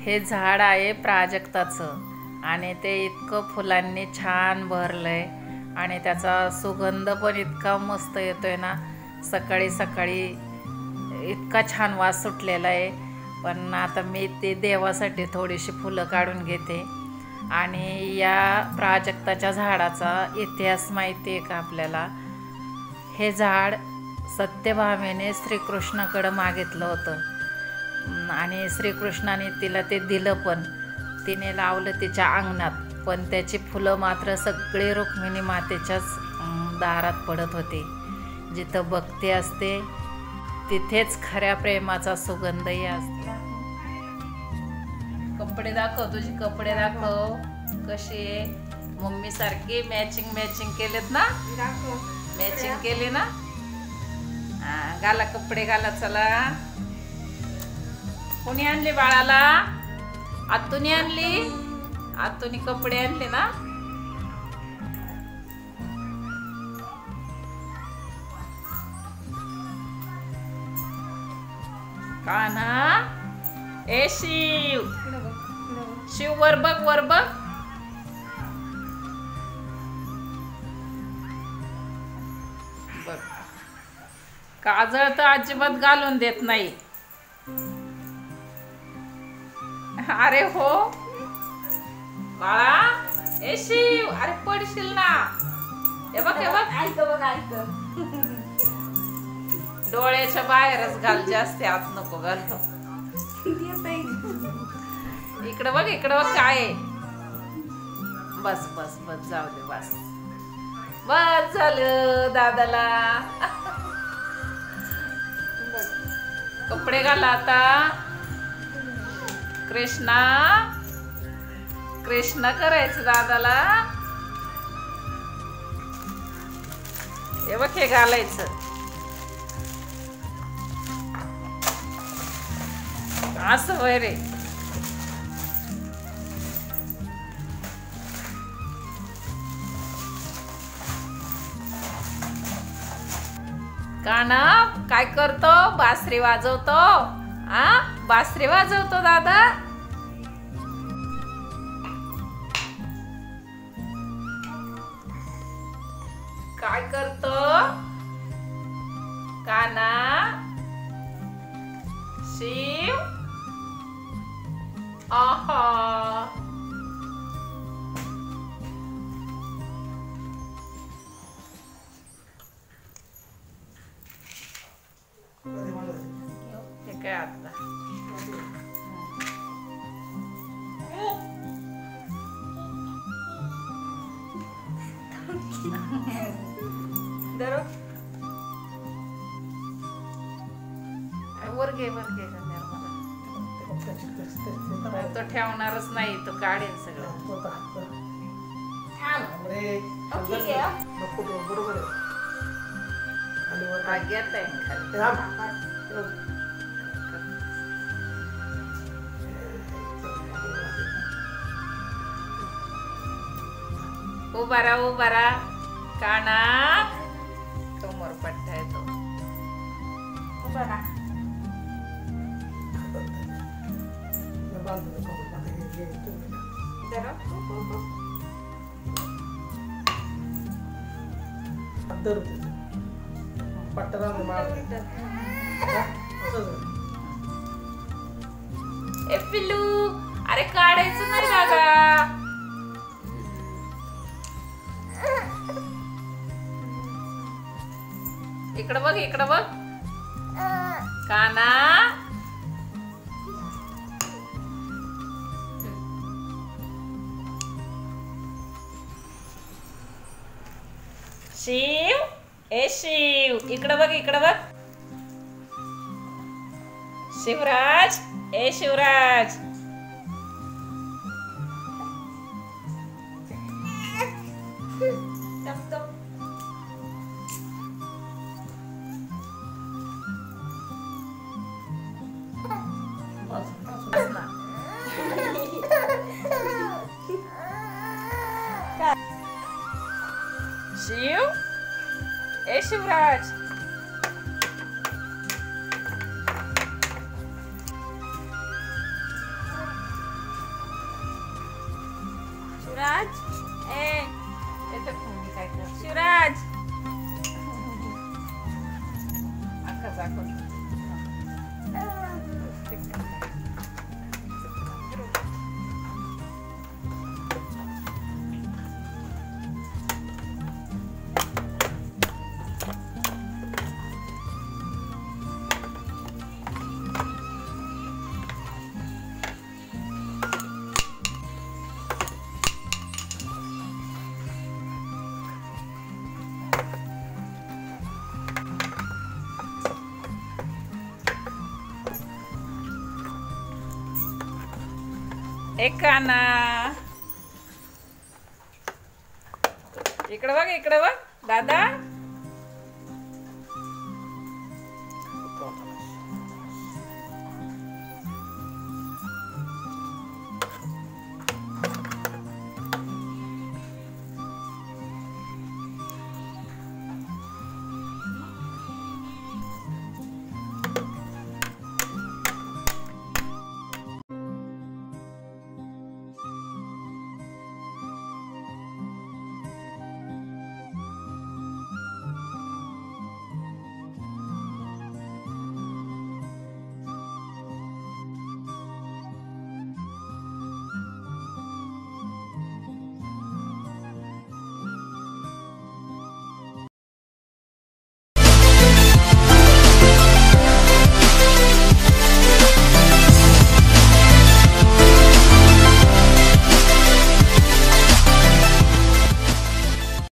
हे झाड आहे प्राजक्ताचं आणि ते इतकं फुलांनी छान भरलंय आणि त्याचा सुगंध पण इतका मस्त येतोय ना. सकाळी सकाळी इतका छान वास सुटलेला आहे. पण आता मी ते देवासाठी थोडीशी फुलं काढून घेते. आणि या प्राजक्ताच्या झाडाचा इतिहास माहिती आहे का आपल्याला? हे झाड सत्यभामेने श्रीकृष्णाकडं मागितलं होतं आणि श्रीकृष्णाने तिला ते दिलं, पण तिने लावलं तिच्या अंगणात. पण त्याची फुलं मात्र सगळे रुक्मिणी मातेच्याच दारात पडत होते. जिथं भक्ती असते तिथेच खऱ्या प्रेमाचा सुगंधही असतो. कपडे दाखव, तुझे कपडे दाखव कसे मम्मी सारखे मॅचिंग केलेत ना? मॅचिंग केले ना? घाला कपडे घाला. चला, कोणी आणले बाळाला? आतुनी आणली. आतुनी कपडे आणले ना? कान्हा, ए शिव, शिव वर बघ, वर बघ. बघ, काजळ तर अजिबात घालून देत नाही. अरे हो बाळा, ए शिव, अरे पडशील ना. हे बघ, हे बघ, डोळ्याच्या बाहेरच घाल, जास्त आत नको घाल. इकडं बघ, इकडं बघ काय आहे. बस बस बस, जाऊ दे, बस बस झालं दादाला. कपडे घाला आता. कृष्णा कृष्णा करायचं दादाला. हे बघ, हे घालायचं. असं वय रे. कान्हा काय करतो? बासरी वाजवतो. बासरी वाजवतो दादा. काय करतो कान्हा? शिव, आहा, हे काय आता? वर घे, वर घे. तो ठेवणारच नाही, तो काढेल सगळं. घेत आहे. उभा राहा, उभा राहा. कान्हा समोर पट्टा आहे तो. उभा राहा. ए पिल्लू, अरे काढायचं नाही दादा. इकडं बघ, इकडं बघ. कान्हा, शिव, ए शिव, इकडं बघ, इकडं बघ. शिवराज, ए शिवराज. शिव, ए शिवराज. एक काना इकडे बघ दादा